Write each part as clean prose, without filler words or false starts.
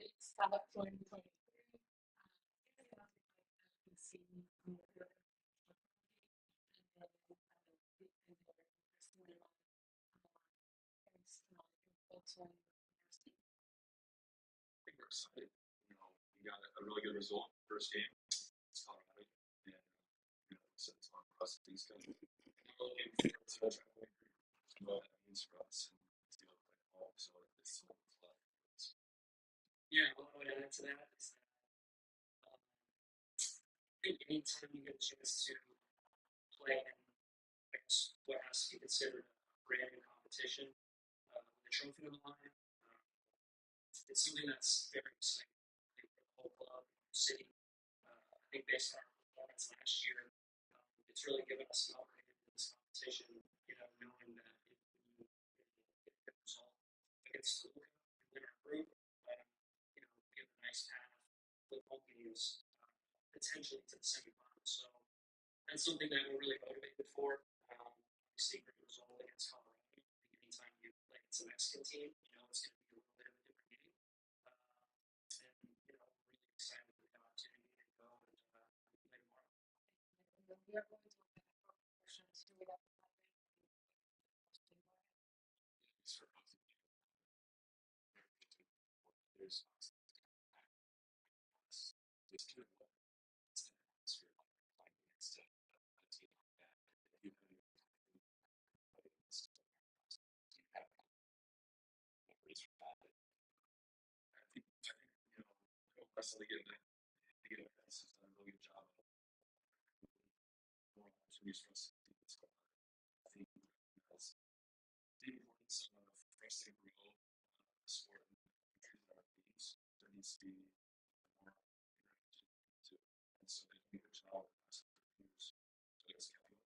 Start 2023. I think we're excited. We got a really good result first game. It's Colorado, and so it's on for us. These guys looking forward to what that means for us and to be able to play ball. So it's so fun. Yeah, what I would add to that is that I think anytime you get a chance to play in, I guess, what has to be considered a brand new competition with a trophy on the line, it's something that's very exciting. I think for the whole club, the city. I think based on our performance last year, it's really given us an opportunity in this competition. Knowing that if we get a good result against Toluca and win our group, we have a nice path with home games potentially to the semifinals. So that's something that we're really motivated for. Obviously, great result against Colorado. I think anytime you play against a Mexican team, it's going to be a little bit of a different game. And we're really excited for the opportunity to go and play tomorrow. We are going to open up for questions to it. There's this kind of atmosphere like against a team like that. If you have memories from that, I think Wesley and the defense has done a really good job of more opportunities for us to do this. I think that's the importance of for us to grow sport in our teams. There needs to be more interaction too, and so they do a good job of us years. So it's kind of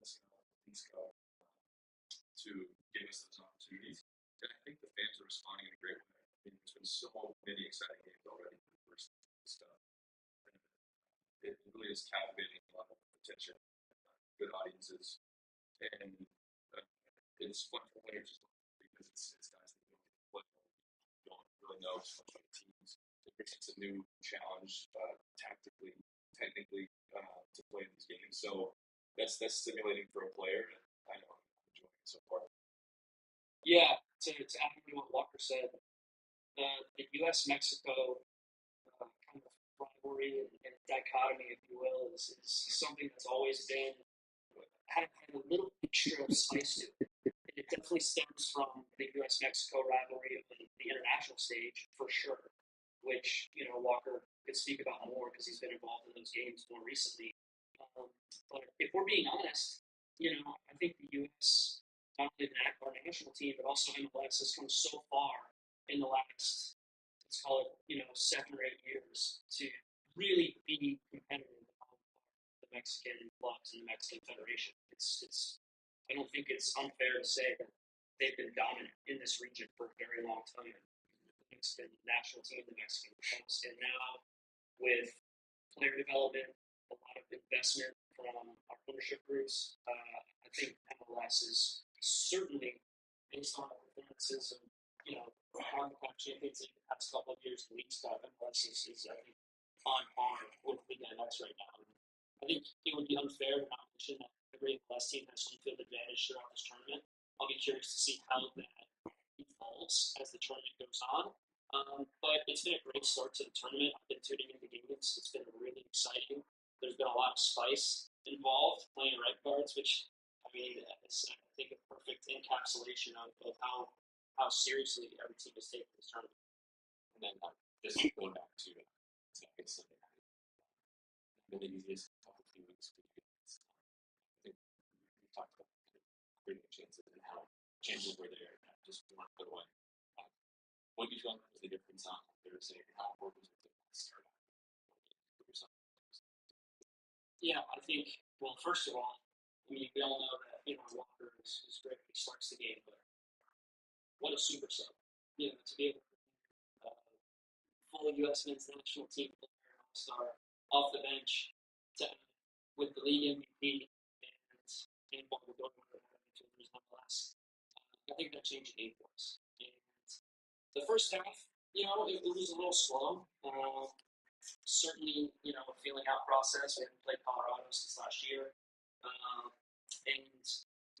these go to give us those opportunities. And I think the fans are responding in a great way. I mean, there's been so many exciting games already for the first stuff. And it really is captivating a lot of attention, good audiences, and it's fun for players because it's guys that don't really know so much about the teams. It presents a new challenge tactically, technically to play in these games. So that's stimulating for a player, and I know I'm enjoying it so far. Yeah, to add to what Walker said, the U.S.-Mexico kind of rivalry and dichotomy, if you will, is something that's always been had a little extra spice to it. And it definitely stems from the U.S.-Mexico rivalry on the international stage, for sure, which, Walker could speak about more because he's been involved in those games more recently. But if we're being honest, I think the U.S., not only our national team, but also MLS has come so far in the last, let's call it, 7 or 8 years to really be competitive on the Mexican clubs and the Mexican Federation. I don't think it's unfair to say that they've been dominant in this region for a very long time. The Mexican national team, the Mexican clubs, and now with player development, a lot of investment from our ownership groups, I think MLS is certainly, based on the performances of, on the champions in the past couple of years, the Legues Cup, MLS is I think, on par with Liga MX right now. I think it would be unfair to not mention that every MLS team has home field advantage throughout this tournament. I'll be curious to see how that evolves as the tournament goes on. But it's been a great start to the tournament. I've been tuning into games. It's been really exciting. There's been a lot of spice involved playing red cards, which, is, I think, a perfect encapsulation of how seriously every team is taking this tournament. And then just going back to Sunday night, the easiest couple of few weeks for you guys. I think we talked about creating chances and how chances were there, just weren't put away. What do you feel like was the difference on Thursday? How important was it to start out? Yeah, I think, well, first of all, we all know that, Walker is great. He starts the game, but what a super sub. To be able to full U.S. men's national team player, all-star, off the bench, with the league MVP, and what we're going with midfielders nonetheless. I think that changed the game for us. And the first half, it was a little slow. Certainly, a feeling out process. We haven't played Colorado since last year. And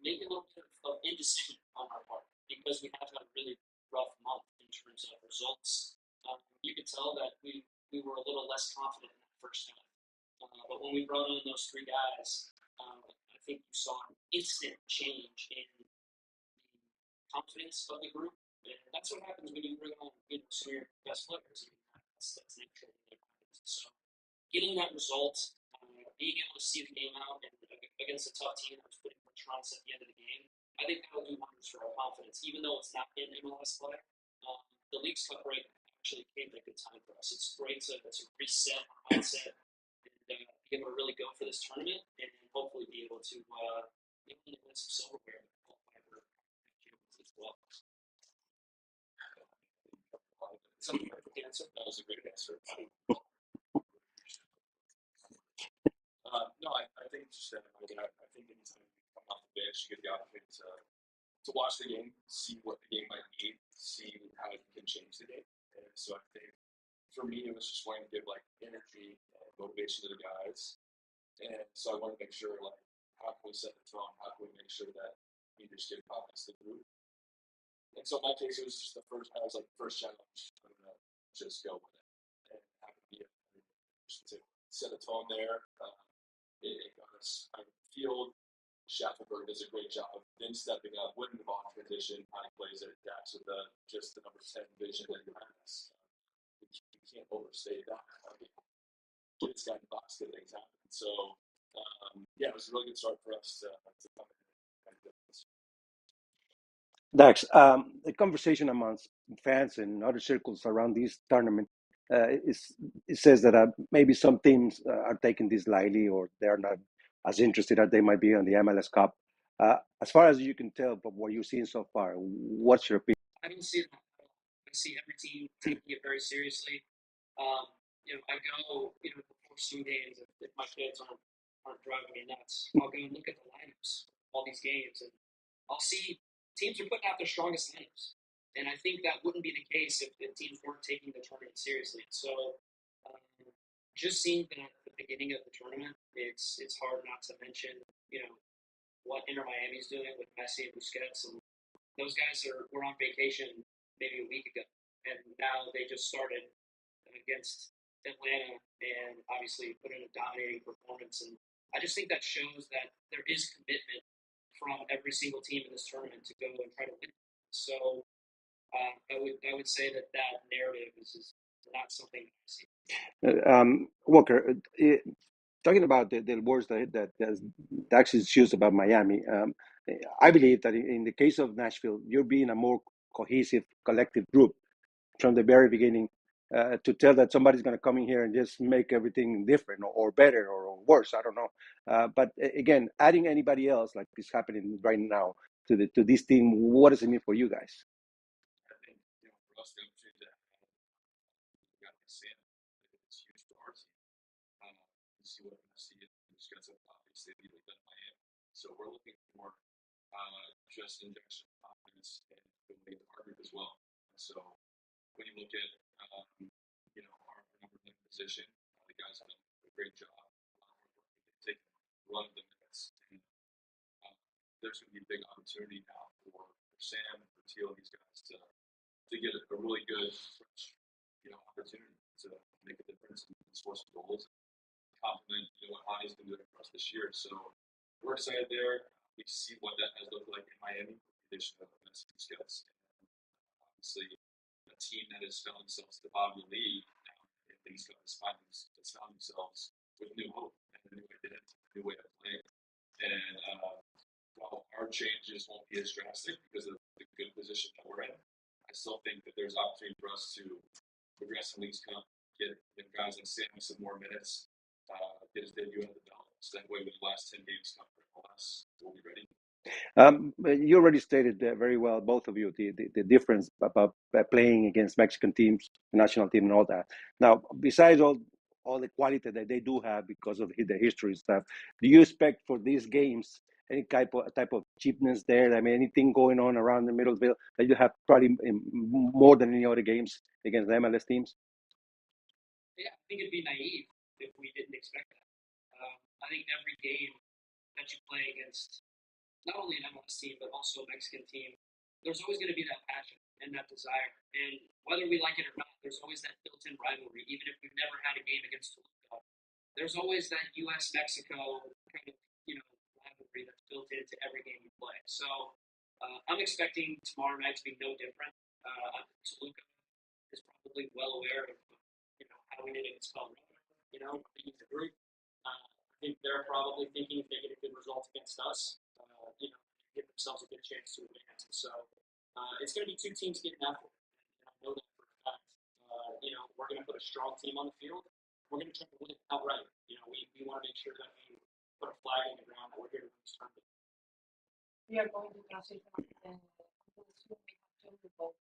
maybe a little bit of indecision on our part because we have had a really rough month in terms of results. You could tell that we were a little less confident in that first half. But when we brought in those three guys, I think you saw an instant change in the confidence of the group. And that's what happens when you bring on some of your best players. That's natural. So getting that result, being able to see the game out and against a tough team that was putting pressure on us at the end of the game, I think that will do wonders for our confidence. Even though it's not in MLS play, the Leagues Cup break actually came at a good time for us. It's great to reset our mindset and be able to really go for this tournament and hopefully be able to win some silverware and qualify for champions as well. Something like the answer. That was a great answer. No, I think it's just that. I think anytime you come off the bench, you get the opportunity to watch the game, see what the game might need, see how it can change the game. And so I think for me, it was just wanting to give energy and motivation to the guys. And so I wanted to make sure how can we set the tone? How can we make sure that we just give confidence to the group? And so in my case, it was just the first challenge. I'm gonna just go with it and have it be to set a tone there. It got us out of the field. Schafferberg does a great job then stepping up, winning the ball in transition, how he plays it, Dax with just the number 10 vision that he has. You can't overstate that. Get this guy in the box, get things happen. So, it was a really good start for us to come in and do this. Dax, the conversation amongst fans and other circles around this tournament it says that maybe some teams are taking this lightly or they're not as interested as they might be on the MLS Cup. As far as you can tell from what you've seen so far, what's your opinion? I don't see that at all. I see every team taking it very seriously. I go, before some games, if my kids aren't driving me nuts, I'll go and look at the lineups of all these games, and I'll see teams are putting out their strongest lineups. And I think that wouldn't be the case if teams weren't taking the tournament seriously. So just seeing that at the beginning of the tournament, it's hard not to mention, what Inter Miami's doing with Messi and Busquets. And those guys were on vacation maybe a week ago. And now they just started against Atlanta and obviously put in a dominating performance. And I just think that shows that there is commitment from every single team in this tournament to go and try to win. So I would say that narrative is not something I see. Walker, talking about the words that Dax is used about Miami, I believe that in the case of Nashville, you're being a more cohesive, collective group from the very beginning. To tell that somebody's going to come in here and just make everything different or better or worse, I don't know. But again, adding anybody else like is happening right now to this team, what does it mean for you guys? I think for us, the opportunity to got to see it. It's huge for our team. To see what Messi and Busquets have obviously done in Miami. So we're looking for just injection of confidence and ability to our group as well. So when you look at our number 1 position, the guys have done a great job. They've taken one of the minutes, and there's going to be a big opportunity now for Sam, for Teal, these guys to get a really good, fresh, opportunity to make a difference and score some goals. Compliment what Hani's been doing for us this year. So we're excited there. We see what that has looked like in Miami, with the addition of Messi and Busquets. Obviously, a team that has found themselves at the bottom of the league now, and Legues Cup has found themselves with new hope and a new identity, a new way of playing. And while our changes won't be as drastic because of the good position that we're in, I still think that there's opportunity for us to progress in Legues Cup, get guys like Sam some more minutes, get his debut under the belt. So that way, with the last 10 games come for MLS, we'll be ready. You already stated very well, both of you, the difference about playing against Mexican teams, national team, and all that. Now, besides all the quality that they do have because of the history and stuff, do you expect for these games any type of cheapness there? I mean, anything going on around the Middlesbrough that you have probably more than any other games against the MLS teams? Yeah, I think it'd be naive if we didn't expect that. I think every game that you play against not only an MLS team but also a Mexican team, there's always going to be that passion and that desire. And whether we like it or not, there's always that built-in rivalry. Even if we've never had a game against Toluca, there's always that U.S.-Mexico kind of rivalry that's built into every game we play. So I'm expecting tomorrow night to be no different. Toluca is probably well aware of how we did against Colorado. Being the group. I think they're probably thinking if they get a good result against us, give themselves a good chance to advance. So it's going to be two teams getting after it. And I know that for a fact. We're going to put a strong team on the field. We're going to try to win it outright. We want to make sure that we put a flag in the ground that we're here to win this tournament. We are going to transition and soon we have to vote.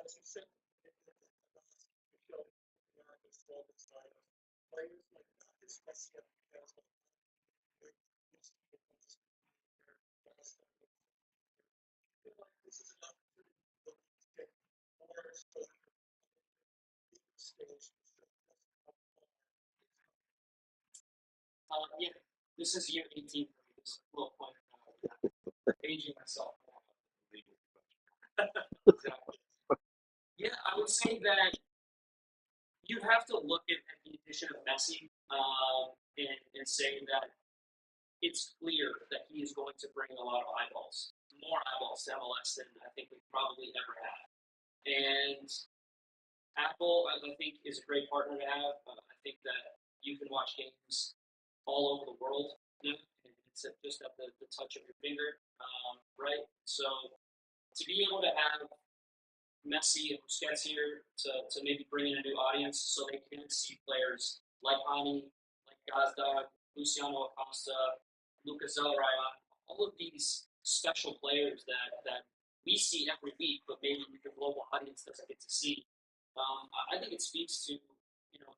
As you said, players like this Messi because this is an opportunity to get more exposure stage. Yeah, this is year 18 for me. This is a little point aging myself. Exactly. Yeah, I would say that you have to look at the addition of Messi and say that it's clear that he is going to bring a lot of eyeballs, more eyeballs to MLS than I think we've probably ever had. And Apple, I think, is a great partner to have. I think that you can watch games all over the world now, and it's just at the touch of your finger, right? So to be able to have Messi and Busquets here to maybe bring in a new audience so they can see players like Ani, like Gazdag, Luciano Acosta, Lucas Zelarayan, all of these special players that we see every week, but maybe the global audience doesn't get to see. I think it speaks to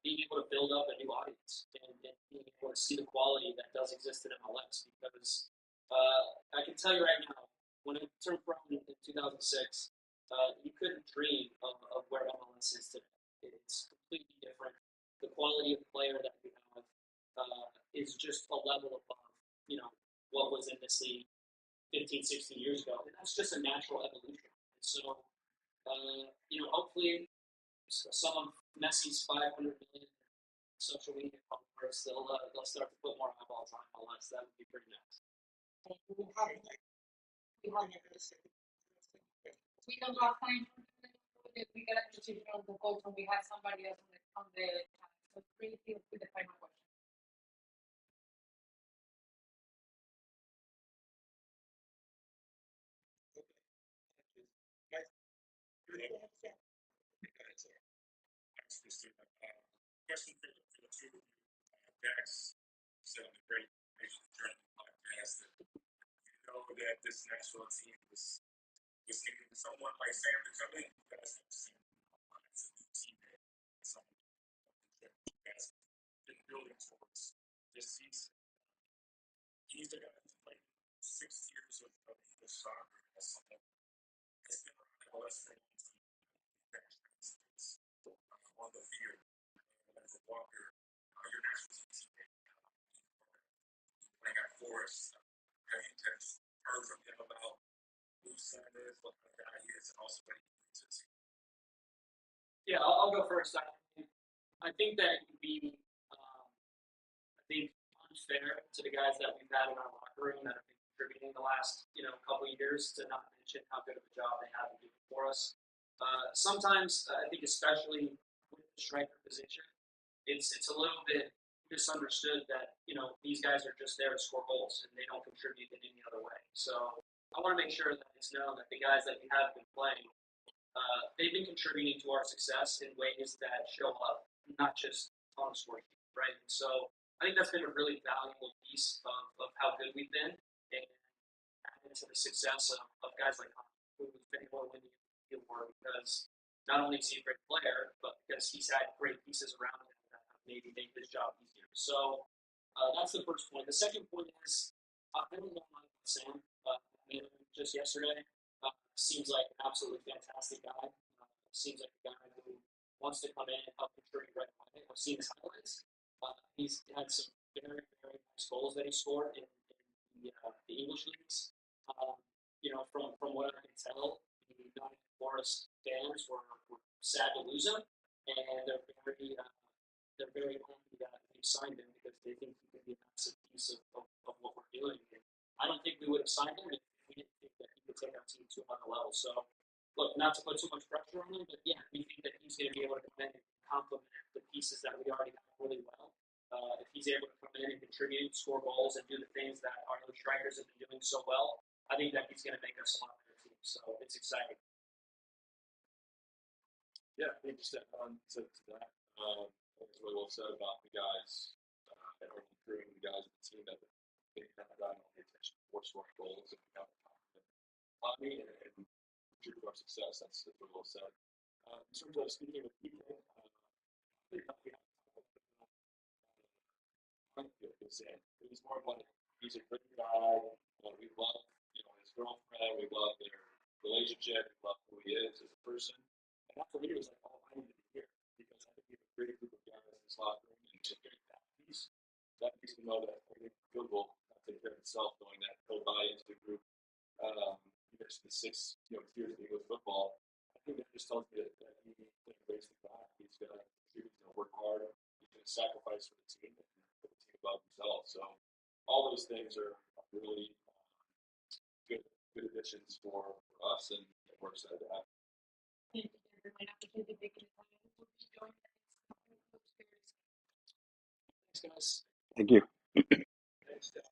being able to build up a new audience and being able to see the quality that does exist in MLS. Because I can tell you right now, when I turned pro in 2006, you couldn't dream of where MLS is today. It's completely different. The quality of player that we have is just a level above, what was in this league 15, 16 years ago. And that's just a natural evolution. So, hopefully some of Messi's 500 million social media followers, they'll start to put more eyeballs on MLS. That would be pretty nice. We don't have time for it. We got a decision on the coach and we have somebody else on the chat. So please deal with the final question. Question for the two of you, Dax, said on the Great Nation Journey podcast that you know that this national team was needing someone like Sam to come in. You guys have seen as a new teammate, someone that you guys have been building towards this season. He's the guy who's played 6 years of English soccer as someone that's been around MLS for a long time. On the field. As a Walker, your national team teammate, playing at Forest, have you just heard from him about who Sam is, what kind of guy he is, and also what he brings to the team? Yeah, I'll go first. I think that it would be, unfair to the guys that we've had in our locker room that have been contributing the last, couple of years to not mention how good of a job they have been doing for us. Sometimes I think, especially with the striker position, it's a little bit misunderstood that these guys are just there to score goals and they don't contribute in any other way. So I want to make sure that it's known that the guys that we have been playing, they've been contributing to our success in ways that show up, not just on the score sheet. right? And so I think that's been a really valuable piece of how good we've been, and added to the success of guys like Hunt, who've been able to win the award because not only is he a great player, but because he's had great pieces around him that have maybe made his job easier. So that's the first point. The second point is I don't know about Sam. I met him just yesterday. Seems like an absolutely fantastic guy. Seems like a guy who wants to come in and help contribute right away. I've seen his highlights. He's had some very, very nice goals that he scored in the English leagues. From what I can tell, the Nottingham Forest fans were sad to lose him, and they're very happy that we signed him because they think he can be a massive piece of what we're doing. And I don't think we would have signed him if we didn't think that he could take our team to another level. So, look, not to put too much pressure on him, but yeah, we think that he's going to be able to come in and complement the pieces that we already have really well. If he's able to come in and contribute, score goals, and do the things that our other strikers have been doing so well, I think that he's going to make us a lot better team. So it's exciting. Yeah, I think just on to that, that's really well said about the guys that are improving, the guys on the team that they have gotten all the attention for scoring goals and have confidence on me and contribute to our success. That's really well said. In terms of speaking with people, I think that we have it was more of like he's a good guy. We love his girlfriend. We love their relationship. We love who he is as a person. And that for me was like all I needed to hear because I think we have a great group of guys in this locker room and to get that piece to know that everything good will take care of itself, knowing that he'll buy into the group. He mentioned the 6 tiers of English football. I think that just tells me that he embrace the guy. He's going to work hard. He's going to sacrifice for the team and put the team above himself. So all those things are really good additions for us, and we're excited to have. Thank you, everyone. Opportunity to make it will be joined by Thanks, guys. Thank you. Thanks, Dad.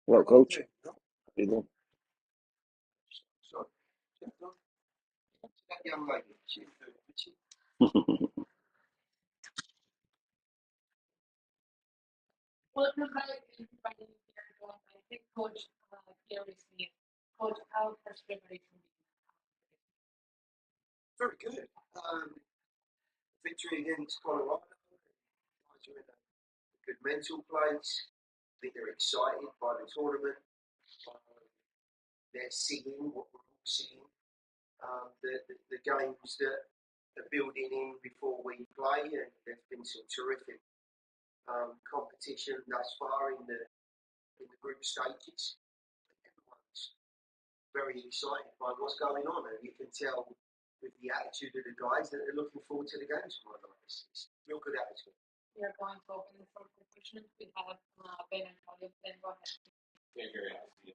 Hello, Coach. How you doing? That young lady, she's welcome back, everybody. Here, joined by head coach Gary Smith. Coach, how has preparation been? very good. Victory against Colorado. Guys are in a good mental place. I think they're excited by the tournament. They're seeing what we're all seeing. The games that are building in before we play, and there's been some terrific competition thus far in the group stages. Everyone's very excited by what's going on, and you can tell with the attitude of the guys that they're looking forward to the games tomorrow night. It's real good attitude. We are going to open the floor for questions. We have Ben and Holly. Ben, go ahead. Can't hear you.